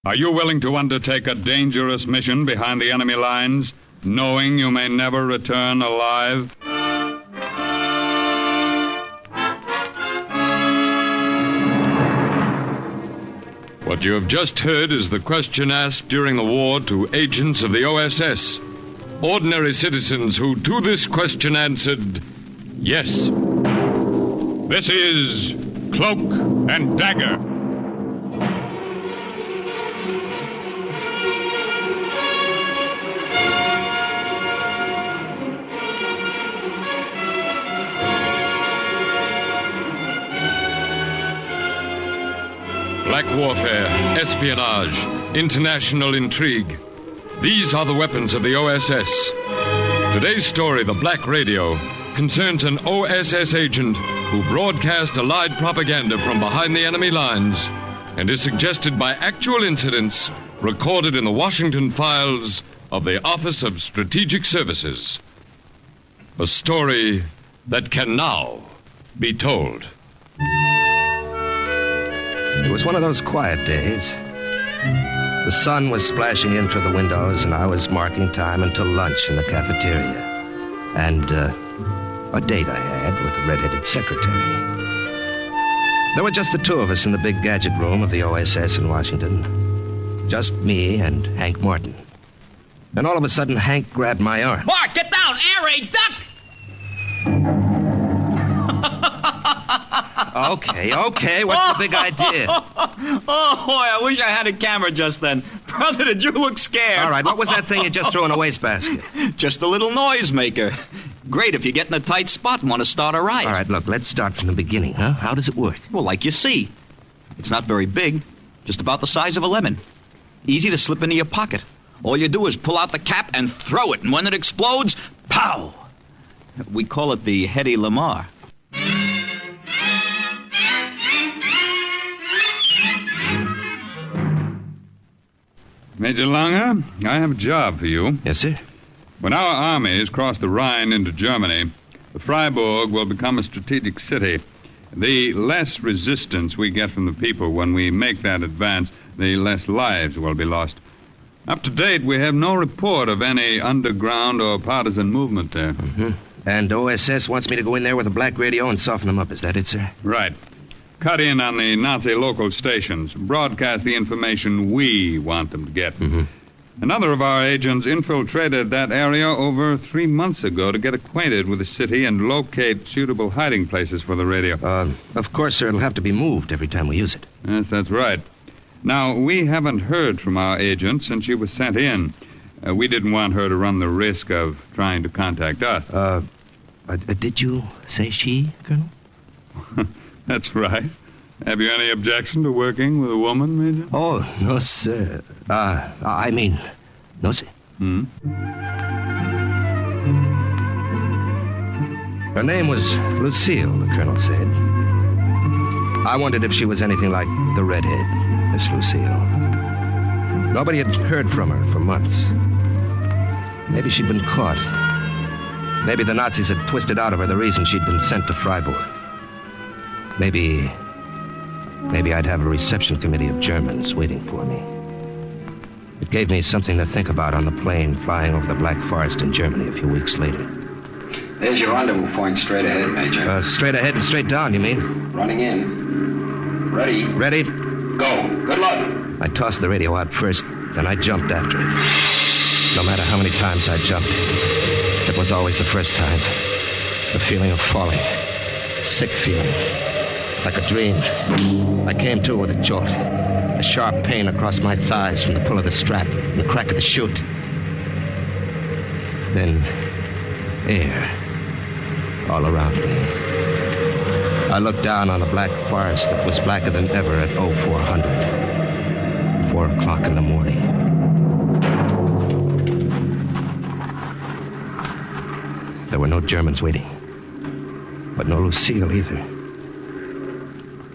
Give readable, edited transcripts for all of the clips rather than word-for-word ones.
Are you willing to undertake a dangerous mission behind the enemy lines, knowing you may never return alive? What you have just heard is the question asked during the war to agents of the OSS. Ordinary citizens who to this question answered, yes. This is Cloak and Dagger. Black warfare, espionage, international intrigue. These are the weapons of the OSS. Today's story, The Black Radio, concerns an OSS agent who broadcast Allied propaganda from behind the enemy lines and is suggested by actual incidents recorded in the Washington files of the Office of Strategic Services. A story that can now be told. It was one of those quiet days. The sun was splashing in through the windows, and I was marking time until lunch in the cafeteria. And a date I had with a red-headed secretary. There were just the two of us in the big gadget room of the OSS in Washington. Just me and Hank Martin. Then all of a sudden, Hank grabbed my arm. Mark, get down! Air raid, duck! Okay, what's the big idea? Oh, boy, I wish I had a camera just then. Brother, did you look scared? All right, what was that thing you just threw in a wastebasket? Just a little noisemaker. Great if you get in a tight spot and want to start a riot. All right, look, let's start from the beginning, huh? How does it work? Well, like you see. It's not very big, just about the size of a lemon. Easy to slip into your pocket. All you do is pull out the cap and throw it, and when it explodes, pow! We call it the Hedy Lamarr. Major Langer, I have a job for you. Yes, sir? When our armies cross the Rhine into Germany, Freiburg will become a strategic city. The less resistance we get from the people when we make that advance, the less lives will be lost. Up to date, we have no report of any underground or partisan movement there. Mm-hmm. And OSS wants me to go in there with a black radio and soften them up. Is that it, sir? Right. Cut in on the Nazi local stations. Broadcast the information we want them to get. Mm-hmm. Another of our agents infiltrated that area over 3 months ago to get acquainted with the city and locate suitable hiding places for the radio. Of course, sir, it'll have to be moved every time we use it. Yes, that's right. Now, we haven't heard from our agent since she was sent in. We didn't want her to run the risk of trying to contact us. Did you say she, Colonel? That's right. Have you any objection to working with a woman, Major? Oh, no, sir. No, sir. Her name was Lucille, the Colonel said. I wondered if she was anything like the redhead, Miss Lucille. Nobody had heard from her for months. Maybe she'd been caught. Maybe the Nazis had twisted out of her the reason she'd been sent to Freiburg. Maybe I'd have a reception committee of Germans waiting for me. It gave me something to think about on the plane flying over the Black Forest in Germany a few weeks later. There's your rendezvous point straight ahead, Major. Straight ahead and straight down, you mean? Running in. Ready? Ready? Go. Good luck. I tossed the radio out first, then I jumped after it. No matter how many times I jumped, it was always the first time. The feeling of falling. Sick feeling. Like a dream. I came to with a jolt. A sharp pain across my thighs from the pull of the strap and the crack of the chute. Then, air all around me. I looked down on a black forest that was blacker than ever at 0400. 4 o'clock in the morning. There were no Germans waiting. But no Lucille either.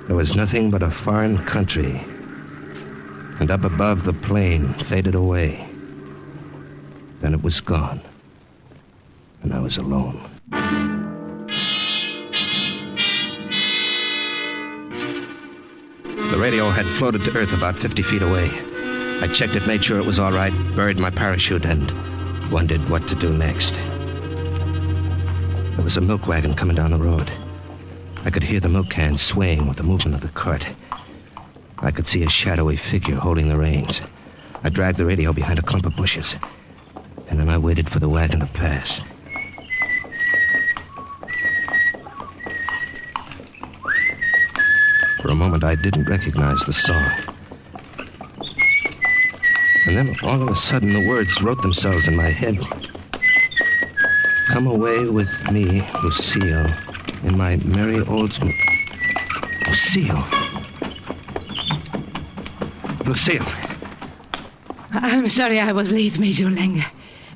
There was nothing but a foreign country. And up above, the plane faded away. Then it was gone. And I was alone. The radio had floated to Earth about 50 feet away. I checked it, made sure it was all right, buried my parachute, and wondered what to do next. There was a milk wagon coming down the road. I could hear the milk cans swaying with the movement of the cart. I could see a shadowy figure holding the reins. I dragged the radio behind a clump of bushes, and then I waited for the wagon to pass. For a moment, I didn't recognize the song. And then, all of a sudden, the words wrote themselves in my head. Come away with me, Lucille, in my merry old... Lucille. Lucille. I'm sorry I was late, Major Langer.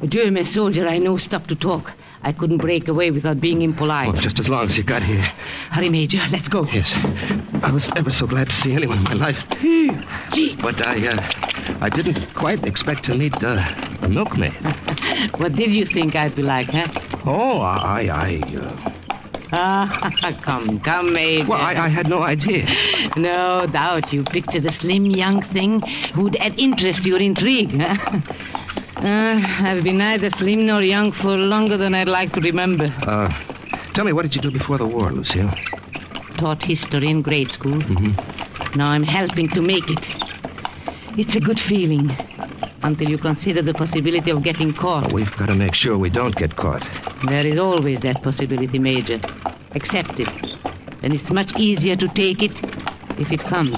During my soldier, I no stop to talk. I couldn't break away without being impolite. Oh, just as long as you got here. Hurry, Major. Let's go. Yes. I was ever so glad to see anyone in my life. Gee. But I didn't quite expect to meet a milkmaid. What did you think I'd be like, huh? Oh, Come, Major. Well, I had no idea. No doubt you pictured a slim young thing who'd add interest to your intrigue, huh? I've been neither slim nor young for longer than I'd like to remember. Tell me, what did you do before the war, Lucille? Taught history in grade school. Mm-hmm. Now I'm helping to make it. It's a good feeling, until you consider the possibility of getting caught. Well, we've got to make sure we don't get caught. There is always that possibility, Major. Accept it. And it's much easier to take it if it comes.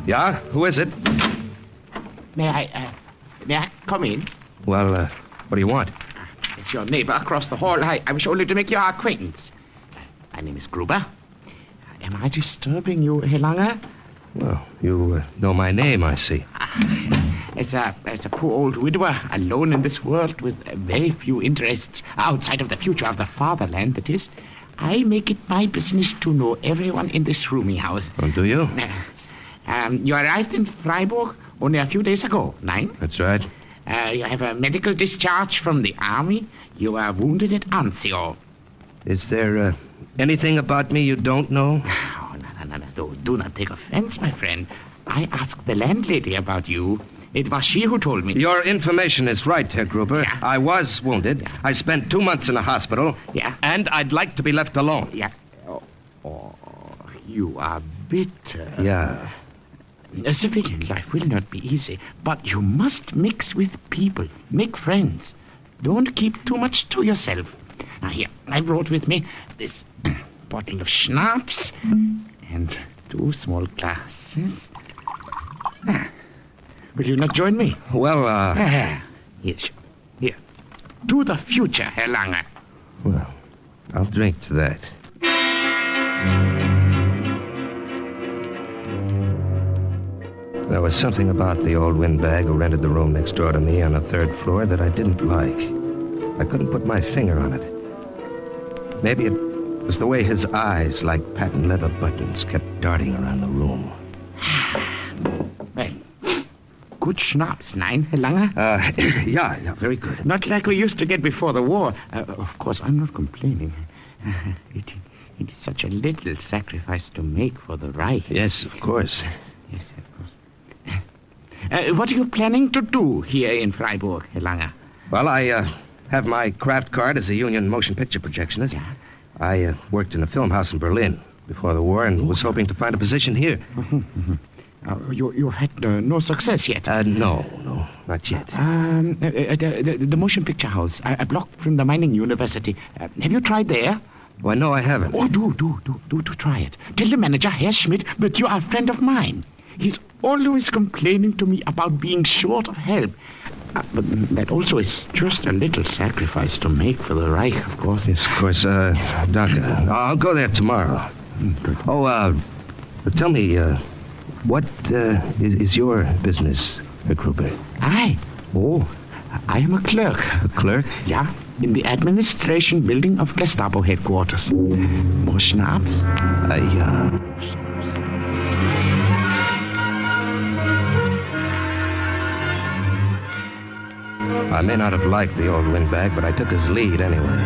Yeah? Who is it? May I come in? Well, what do you want? It's your neighbor across the hall. I wish only to make your acquaintance. My name is Gruber. Am I disturbing you, Herr Langer? Well, you know my name, I see. As a poor old widower, alone in this world with very few interests outside of the future of the fatherland, that is, I make it my business to know everyone in this rooming house. Oh, do you? You arrived in Freiburg only a few days ago, Nein? That's right. You have a medical discharge from the army. You are wounded at Anzio. Is there anything about me you don't know? Oh, no. Do not take offense, my friend. I asked the landlady about you. It was she who told me. Your information is right, Herr Gruber. Yeah. I was wounded. Yeah. I spent 2 months in a hospital. Yeah. And I'd like to be left alone. Yeah. Oh, you are bitter. Yeah. A civilian life will not be easy, but you must mix with people, make friends. Don't keep too much to yourself. Now, here, I brought with me this bottle of schnapps and 2 small glasses. Will you not join me? Well, Yes. Here. To the future, Herr Langer. Well, I'll drink to that. There was something about the old windbag who rented the room next door to me on the 3rd floor that I didn't like. I couldn't put my finger on it. Maybe it was the way his eyes, like patent leather buttons, kept darting around the room. Well, good schnapps, Nein, Herr Langer? Yeah, very good. Not like we used to get before the war. Of course, I'm not complaining. It is such a little sacrifice to make for the Reich. Yes, of course. Yes, of course. What are you planning to do here in Freiburg, Herr Langer? Well, I have my craft card as a union motion picture projectionist. Yeah. I worked in a film house in Berlin before the war and was hoping to find a position here. You had no success yet? No, not yet. The motion picture house, a block from the mining university. Have you tried there? Why, no, I haven't. Oh, do try it. Tell the manager, Herr Schmidt, that you are a friend of mine. He's always complaining to me about being short of help. But that also is just a little sacrifice to make for the Reich, of course. Yes, of course. Doctor, I'll go there tomorrow. Good. Oh, tell me, what is your business, Herr Gruber? I am a clerk. A clerk? Yeah, in the administration building of Gestapo headquarters. More schnapps? I may not have liked the old windbag, but I took his lead anyway.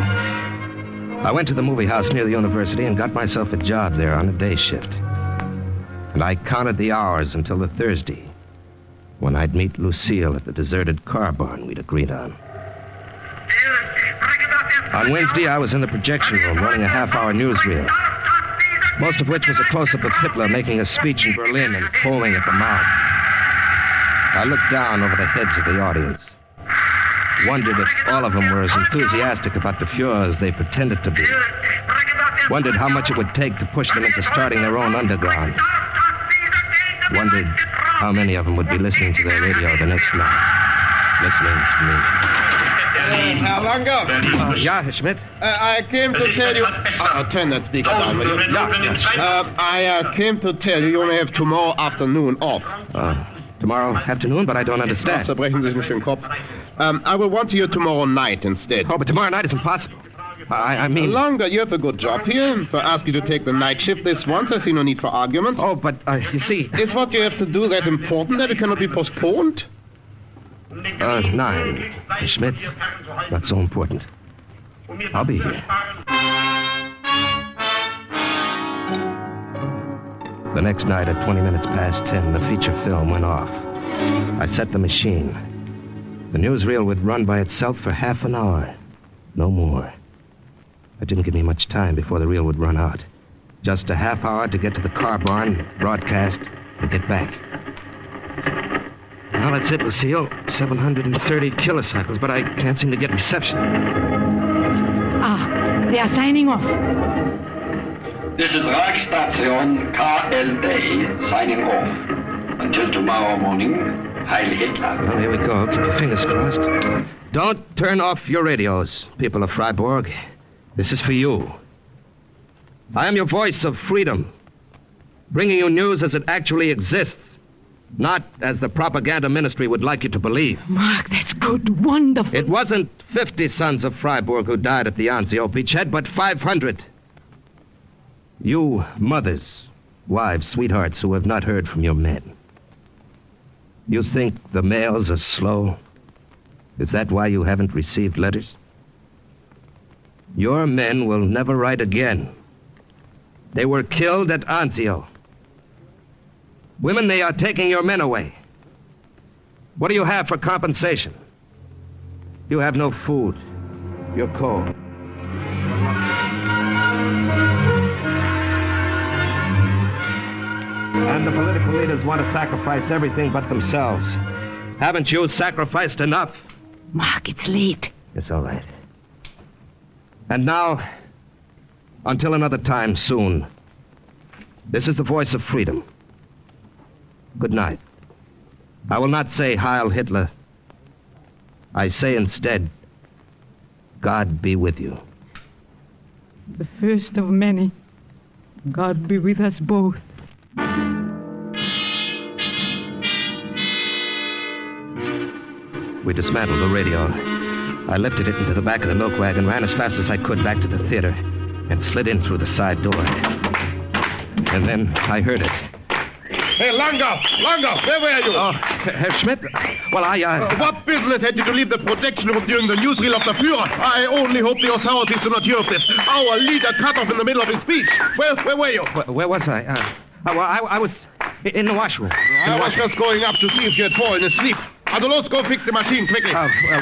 I went to the movie house near the university and got myself a job there on a day shift. And I counted the hours until the Thursday, when I'd meet Lucille at the deserted car barn we'd agreed on. On Wednesday, I was in the projection room running a half-hour newsreel, most of which was a close-up of Hitler making a speech in Berlin and foaming at the mouth. I looked down over the heads of the audience, wondered if all of them were as enthusiastic about the Fuhrer as they pretended to be, wondered how much it would take to push them into starting their own underground, wondered how many of them would be listening to their radio the next night, listening to me. Herr Langer? Yeah, Herr Schmidt? I came to tell you... turn that speaker down, will you? I came to tell you may have tomorrow afternoon off. Tomorrow afternoon, but I don't understand. Zerbrechen Sie sich nicht den Kopf. I will want you tomorrow night instead. Oh, but tomorrow night is impossible. I mean... Langer, you have a good job here. If I ask you to take the night shift this once, I see no need for argument. Oh, but, you see... Is what you have to do that important that it cannot be postponed? 9. Schmidt, not so important. I'll be here. The next night at 20 minutes past 10, the feature film went off. I set the machine. The newsreel would run by itself for half an hour. No more. It didn't give me much time before the reel would run out. Just a half hour to get to the car barn, broadcast, and get back. Well, that's it, Lucille. 730 kilocycles, but I can't seem to get reception. They are signing off. This is Ragstation KLD signing off. Until tomorrow morning, Heil Hitler. Well, here we go. Keep your fingers crossed. Don't turn off your radios, people of Freiburg. This is for you. I am your voice of freedom, bringing you news as it actually exists. Not as the propaganda ministry would like you to believe. Mark, that's good. Wonderful. It wasn't 50 sons of Freiburg who died at the Anzio beachhead, but 500. You mothers, wives, sweethearts who have not heard from your men. You think the mails are slow? Is that why you haven't received letters? Your men will never write again. They were killed at Anzio. Women, they are taking your men away. What do you have for compensation? You have no food. You're cold. And the political leaders want to sacrifice everything but themselves. Haven't you sacrificed enough? Mark, it's late. It's all right. And now, until another time soon, this is the voice of freedom. Good night. I will not say Heil Hitler. I say instead, God be with you. The first of many. God be with us both. We dismantled the radio. I lifted it into the back of the milk wagon, ran as fast as I could back to the theater, and slid in through the side door. And then I heard it. Hey, Langer, where were you? Oh, Herr Schmidt? Well, What business had you to leave the projection room during the newsreel of the Führer? I only hope the authorities do not hear of this. Our leader cut off in the middle of his speech. Where were you? Where was I? I was in the washroom. I was just going up to see if you had fallen asleep. Also, let's go fix the machine quickly.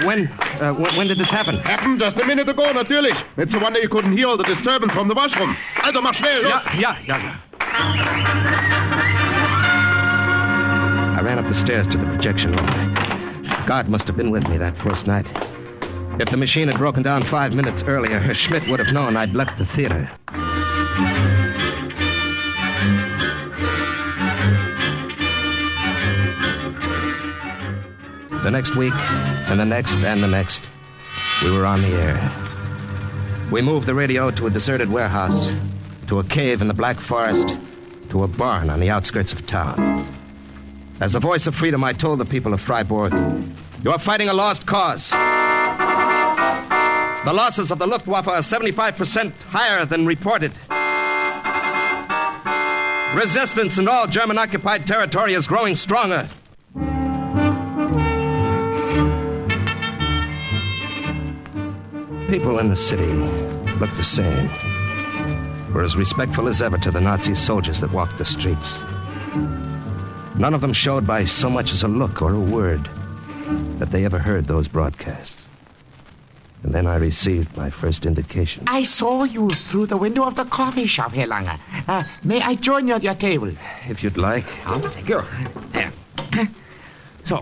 When did this happen? Happened just a minute ago, natürlich. It's a wonder you couldn't hear all the disturbance from the washroom. Also, mach schnell, los. Yeah. I ran up the stairs to the projection room. God must have been with me that first night. If the machine had broken down 5 minutes earlier, Herr Schmidt would have known I'd left the theater. The next week, and the next, and the next, we were on the air. We moved the radio to a deserted warehouse, to a cave in the Black Forest, to a barn on the outskirts of town. As the voice of freedom, I told the people of Freiburg, you are fighting a lost cause. The losses of the Luftwaffe are 75% higher than reported. Resistance in all German-occupied territory is growing stronger. People in the city looked the same. Were as respectful as ever to the Nazi soldiers that walked the streets. None of them showed by so much as a look or a word that they ever heard those broadcasts. And then I received my first indication. I saw you through the window of the coffee shop, Herr Lange. May I join you at your table? If you'd like. Oh, thank you. So,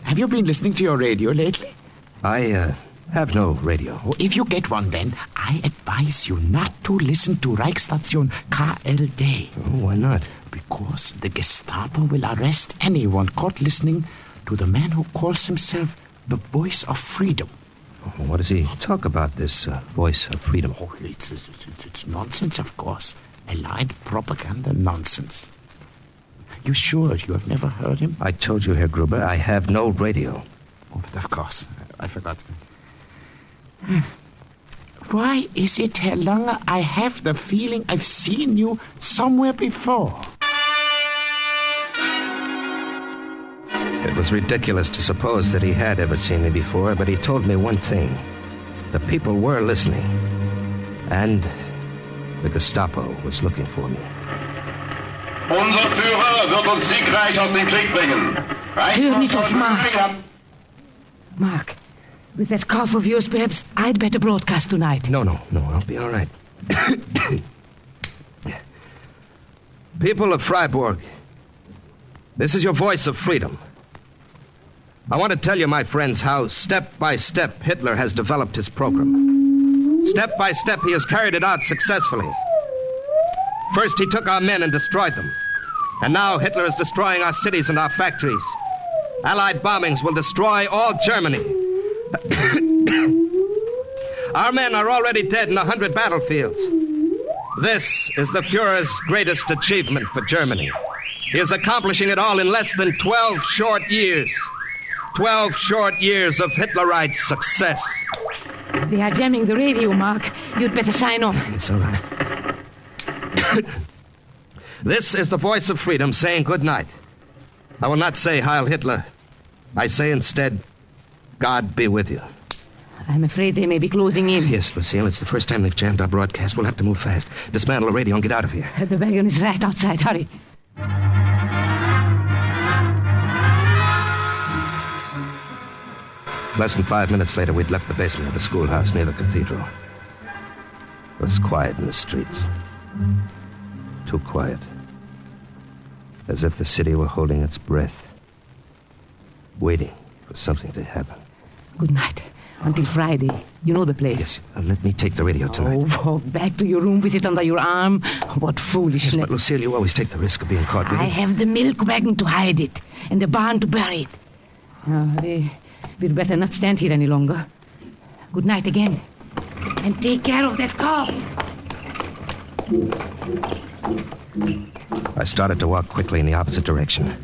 have you been listening to your radio lately? I have no radio. Oh, if you get one, then I advise you not to listen to Reichsstation KLD. Oh, why not? Because the Gestapo will arrest anyone caught listening to the man who calls himself the Voice of Freedom. Oh, what does he talk about, this Voice of Freedom? Oh, it's nonsense, of course. Allied propaganda nonsense. You sure you have never heard him? I told you, Herr Gruber, I have no radio. Oh, but of course. I forgot. Why is it, Herr Lange, I have the feeling I've seen you somewhere before? It was ridiculous to suppose that he had ever seen me before, but he told me one thing. The people were listening. And the Gestapo was looking for me. Unser Führer wird uns siegreich aus dem Krieg bringen. Turn it off, Mark. Mark, with that cough of yours, perhaps I'd better broadcast tonight. No, I'll be all right. People of Freiburg, this is your Voice of Freedom. I want to tell you, my friends, how step by step Hitler has developed his program. Step by step he has carried it out successfully. First he took our men and destroyed them. And now Hitler is destroying our cities and our factories. Allied bombings will destroy all Germany. Our men are already dead in 100 battlefields. This is the Fuhrer's greatest achievement for Germany. He is accomplishing it all in less than 12 short years. 12 short years of Hitlerite success. They are jamming the radio, Mark. You'd better sign off. It's all right. This is the Voice of Freedom saying good night. I will not say Heil Hitler. I say instead, God be with you. I'm afraid they may be closing in. Yes, Lucille, it's the first time they've jammed our broadcast. We'll have to move fast. Dismantle the radio and get out of here. The wagon is right outside. Hurry. Less than 5 minutes later, we'd left the basement of the schoolhouse near the cathedral. It was quiet in the streets. Too quiet. As if the city were holding its breath, waiting for something to happen. Good night. Until Friday. You know the place. Yes, let me take the radio tonight. Oh, walk back to your room with it under your arm. What foolishness. Yes, but Lucille, you always take the risk of being caught with it. I have the milk wagon to hide it, and the barn to bury it. We'd better not stand here any longer. Good night again. And take care of that cough. I started to walk quickly in the opposite direction.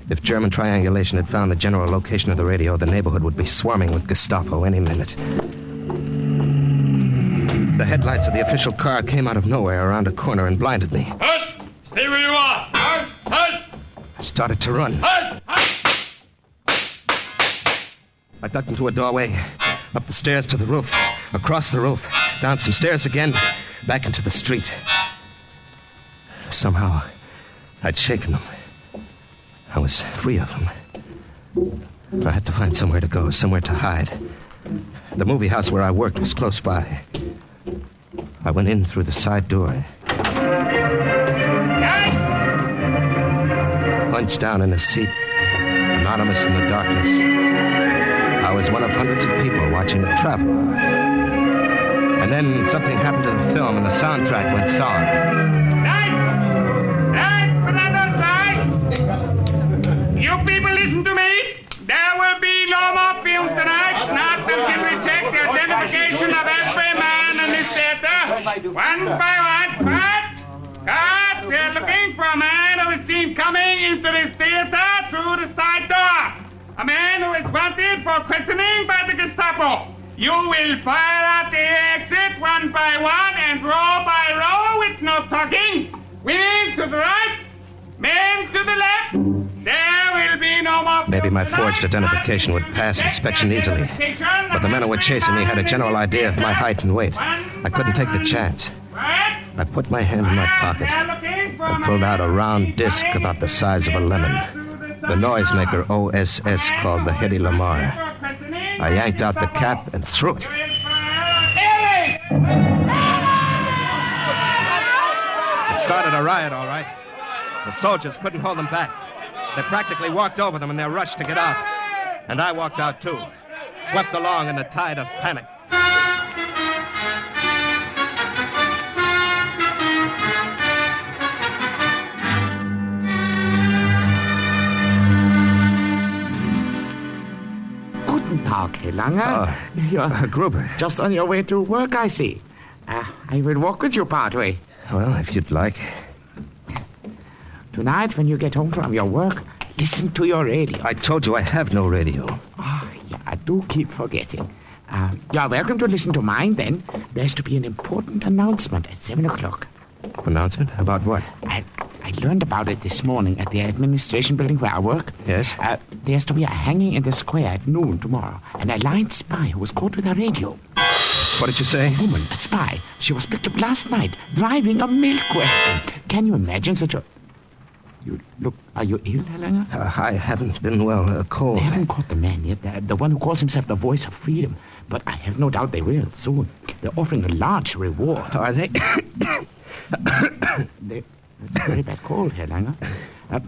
If German triangulation had found the general location of the radio, the neighborhood would be swarming with Gestapo any minute. The headlights of the official car came out of nowhere around a corner and blinded me. Halt! Stay where you are! Halt! Halt! I started to run. Halt! Halt! I ducked into a doorway, up the stairs to the roof, across the roof, down some stairs again, back into the street. Somehow, I'd shaken them. I was free of them. I had to find somewhere to go, somewhere to hide. The movie house where I worked was close by. I went in through the side door. Hunched down in a seat, anonymous in the darkness. I was one of hundreds of people watching The Traveler. And then something happened to the film and the soundtrack went sour. You people listen to me. There will be no more film tonight, not until we check the identification of every man in this theater. One by one. Cut! We're looking for a man who is seen coming into this theater through the side door. A man who is wanted for questioning by the Gestapo. You will file out the exit one by one and row by row with no talking. Women to the right, men to the left. There will be no more... Maybe my forged identification would pass inspection easily. But the men who were chasing me had a general idea of my height and weight. I couldn't take the chance. What? I put my hand in my pocket and pulled out a round disc about the size of a lemon. The noisemaker OSS called the Hedy Lamar. I yanked out the cap and threw it. It started a riot, all right. The soldiers couldn't hold them back. They practically walked over them in their rush to get out. And I walked out, too, swept along in the tide of panic. Guten Tag, Herr Langer. You're Gruber. just on your way to work, I see. I will walk with you part way. Well, if you'd like. Tonight, when you get home from your work, listen to your radio. I told you I have no radio. Oh, yeah, I do keep forgetting. You're welcome to listen to mine, then. There's to be an important announcement at 7 o'clock. Announcement? About what? I learned about it this morning at the administration building where I work. Yes? There's to be a hanging in the square at noon tomorrow. An allied spy who was caught with a radio. What did you say? A woman, a spy. She was picked up last night, driving a milk wagon. Can you imagine such a... Are you ill, Herr Langer? I haven't been well. Cold. They haven't caught the man yet, the one who calls himself the voice of freedom. But I have no doubt they will soon. They're offering a large reward. Are they? It's a very bad cold, Herr Langer.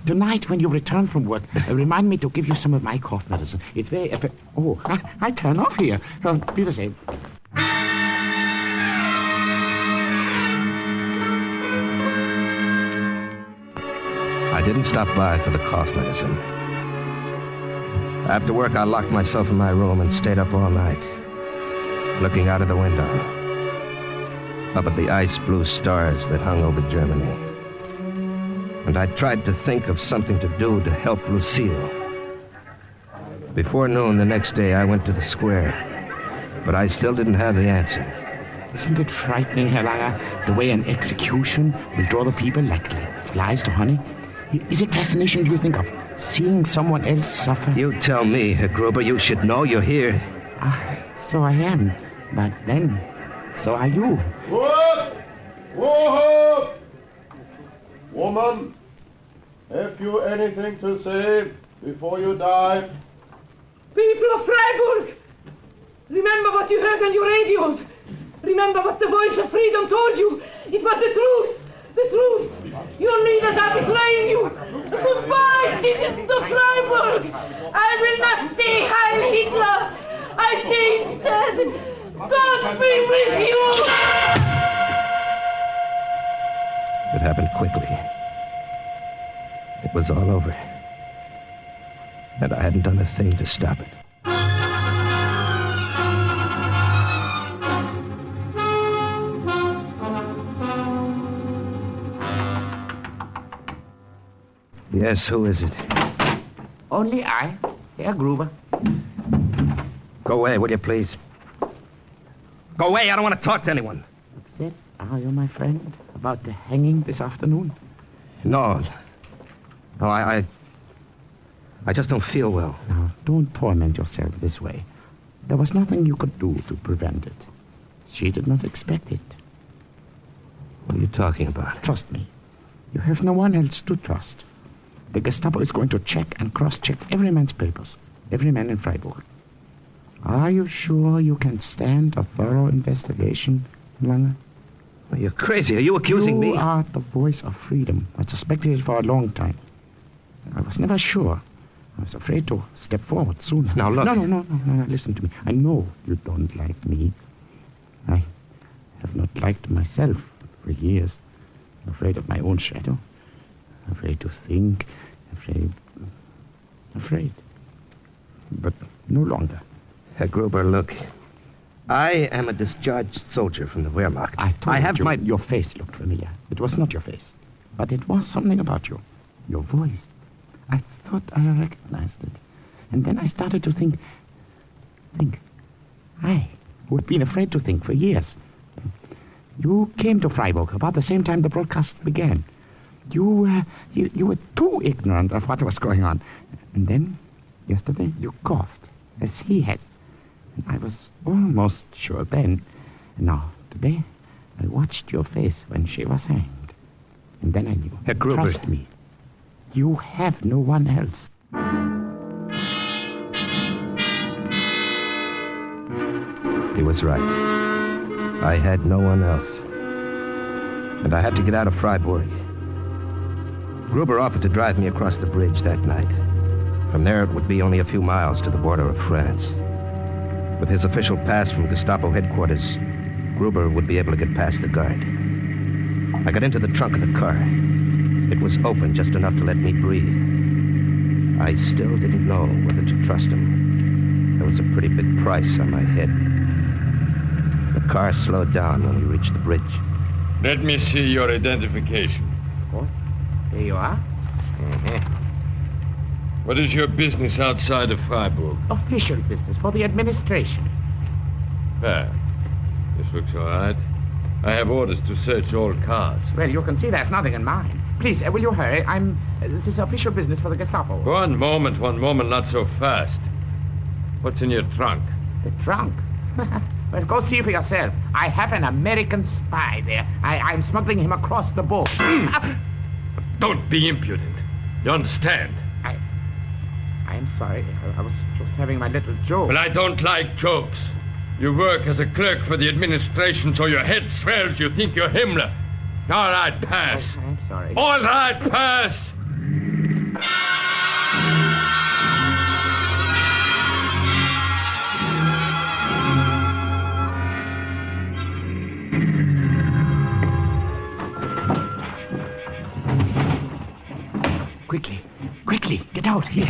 Tonight, when you return from work, remind me to give you some of my cough medicine. It's very... I turn off here. Be the same. I didn't stop by for the cough medicine. After work, I locked myself in my room and stayed up all night, looking out of the window, up at the ice-blue stars that hung over Germany. And I tried to think of something to do to help Lucille. Before noon the next day, I went to the square, but I still didn't have the answer. Isn't it frightening, Herr Langer, the way an execution will draw the people like flies to honey? Is it fascination, do you think, of seeing someone else suffer? You tell me, Herr Gruber. You should know you're here. So I am. But then, so are you. What? Whoa! Woman, have you anything to say before you die? People of Freiburg, remember what you heard on your radios. Remember what the voice of freedom told you. It was the truth. The truth. Your leaders are betraying you. Goodbye, citizens of Freiburg. I will not stay Heil Hitler. I say instead, God be with you. It happened quickly. It was all over. And I hadn't done a thing to stop it. Yes, who is it? Only I, Herr Gruber. Go away, will you, please? Go away, I don't want to talk to anyone. Upset, are you, my friend, about the hanging this afternoon? No, I just don't feel well. Now, don't torment yourself this way. There was nothing you could do to prevent it. She did not expect it. What are you talking about? Trust me. You have no one else to trust. The Gestapo is going to check and cross-check every man's papers. Every man in Freiburg. Are you sure you can stand a thorough investigation, Lange? Well, you're crazy. Are you accusing me? You are the voice of freedom. I suspected it for a long time. I was never sure. I was afraid to step forward soon. Now, look. No, listen to me. I know you don't like me. I have not liked myself for years. I'm afraid of my own shadow. Afraid to think. Afraid. But no longer. Herr Gruber, look. I am a discharged soldier from the Wehrmacht. I have your face looked familiar. It was not your face. But it was something about you. Your voice. I thought I recognized it. And then I started to think. I, who had been afraid to think for years. You came to Freiburg about the same time the broadcast began. You were too ignorant of what was going on. And then, yesterday, you coughed, as he had. And I was almost sure then. And now, to yesterday, I watched your face when she was hanged. And then I knew. Herr Gruber. Trust me. You have no one else. He was right. I had no one else. And I had to get out of Freiburg. Gruber offered to drive me across the bridge that night. From there, it would be only a few miles to the border of France. With his official pass from Gestapo headquarters, Gruber would be able to get past the guard. I got into the trunk of the car. It was open just enough to let me breathe. I still didn't know whether to trust him. There was a pretty big price on my head. The car slowed down when we reached the bridge. Let me see your identification. What? There you are. Mm-hmm. What is your business outside of Freiburg? Official business for the administration. Well, this looks all right. I have orders to search all cars. Well, you can see there's nothing in mine. Please, will you hurry? This is official business for the Gestapo. One moment, not so fast. What's in your trunk? The trunk? Well, go see for yourself. I have an American spy there. I'm smuggling him across the border. Don't be impudent. You understand? I'm sorry. I was just having my little joke. Well, I don't like jokes. You work as a clerk for the administration, so your head swells. You think you're Himmler. All right, pass. I'm sorry. All right, pass. Quickly, get out here.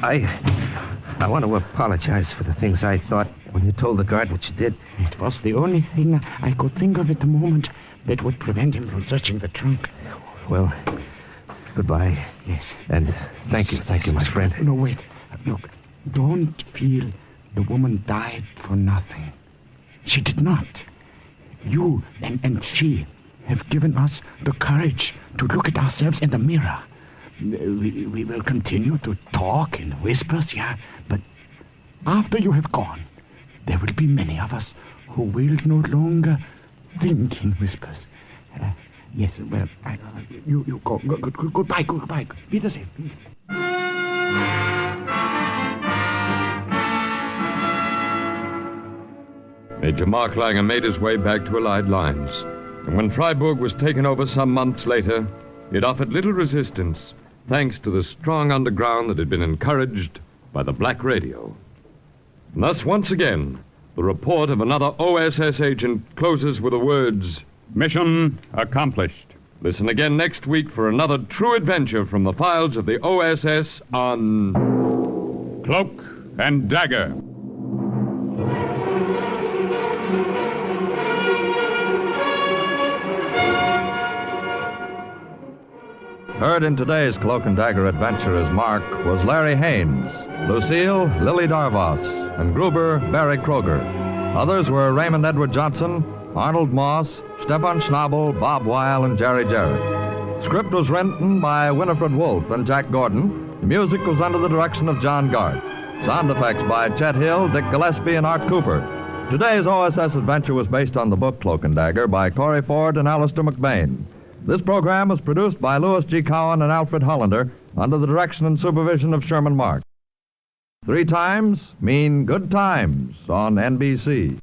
I want to apologize for the things I thought when you told the guard what you did. It was the only thing I could think of at the moment that would prevent him from searching the trunk. Well, goodbye. Yes. And thank you, my friend. No, wait. Look, don't feel the woman died for nothing. She did not. You and she have given us the courage to look at ourselves in the mirror. We will continue to talk in whispers, yeah, but after you have gone, there will be many of us who will no longer think in whispers. Yes, well, you go. Goodbye. Wiedersehen. Major Marklanger made his way back to Allied lines. And when Freiburg was taken over some months later, it offered little resistance, thanks to the strong underground that had been encouraged by the Black Radio. And thus, once again, the report of another OSS agent closes with the words, "Mission accomplished." Listen again next week for another true adventure from the files of the OSS on Cloak and Dagger. Heard in today's Cloak and Dagger adventure as Mark was Larry Haynes, Lucille, Lily Darvas, and Gruber, Barry Kroger. Others were Raymond Edward Johnson, Arnold Moss, Stefan Schnabel, Bob Weil, and Jerry Jarrett. Script was written by Winifred Wolfe and Jack Gordon. The music was under the direction of John Garth. Sound effects by Chet Hill, Dick Gillespie, and Art Cooper. Today's OSS adventure was based on the book Cloak and Dagger by Corey Ford and Alistair McBain. This program was produced by Louis G. Cowan and Alfred Hollander under the direction and supervision of Sherman Mark. 3 times mean good times on NBC.